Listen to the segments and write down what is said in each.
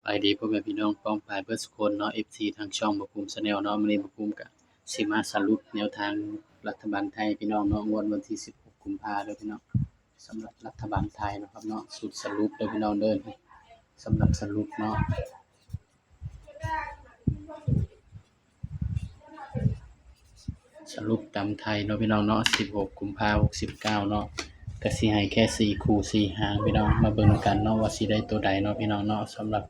สบายดีพ่อแม่พี่น้องป้องปรายเบิดซุคนเนาะ FC ทางช่องบ่ภูมิชาแนลเนาะมื้อนี้บ่ภูมิก็สิมาสรุปแนวทางรัฐบาลไทยพี่น้องเนาะงวดวันที่16กุมภาพันธ์เด้อพี่น้องสำหรับรัฐบาลไทยเนาะครับเนาะสูตรสรุปเด้อพี่น้องเด้อสำหรับสรุปเนาะสรุปตามไทยเนาะพี่น้องเนาะ16กุมภาพันธ์69เนาะก็สิให้แค่4คู่4หางพี่น้องมาเบิ่งกันเนาะว่าสิได้ตัวใดเนาะพี่น้องเนาะสำหรับ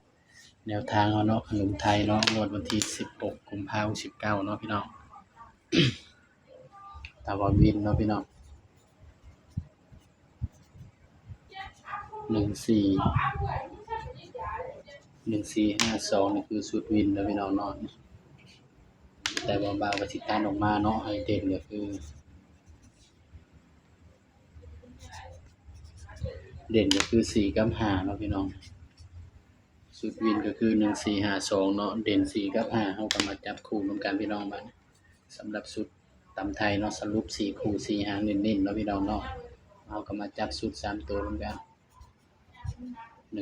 แนวทางเนาะขนมไทยเนาะงวดวันที่16กุมภาพันธ์69เนาะพี่น้อง ตาว่าวินเนาะพี่น้อง145452นี่คือสูตรวินเนาะพี่น้องเนาะแต่ว่าบางว่าสิตัดออกมาเนาะให้เด่นก็คือ4กับ5เนาะพี่น้องสูตรวินก็คือ1452เนาะเด่น4กับ5เฮาก็มาจับคู่นำกันพี่น้องบัดนี้สำหรับสูตรตำไทยเนาะสรุป4คู่4หางเน้นๆเนาะพี่น้องเนาะเฮาก็มาจับสูตร3ตัวนำกัน145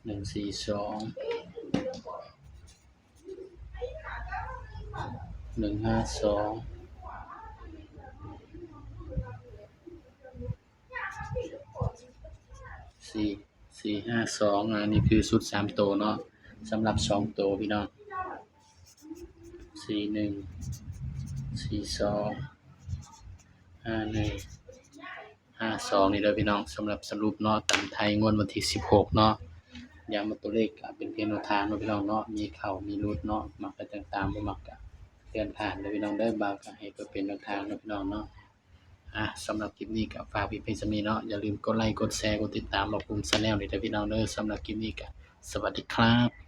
142 152 452อันนี้คือชุด3ตัวเนาะสำหรับ2ตัวพี่น้อง41 42 51 52นี่เด้อพี่น้องสำหรับสรุปเนาะตามไทยงวดวันที่16เนาะย้ำว่าตัวเลขก็เป็นเพียงแนวทางเนาะพี่น้องเนาะมีเข้ามีหลุดเนาะมักก็จังตามบ่มักก็เตือนผ่านเด้อพี่น้องเด้อบางก็ให้เพื่อเป็นแนวทางเนาะพี่น้องเนาะสำหรับคลิปนี้ก็ฝากพี่เพียงส่ำนี้เนาะอย่าลืมกดไลค์กดแชร์กดติดตามบ่ภูมิชาแนลนี่เด้อพี่น้องเด้อสำหรับคลิปนี้ก็สวัสดีครับ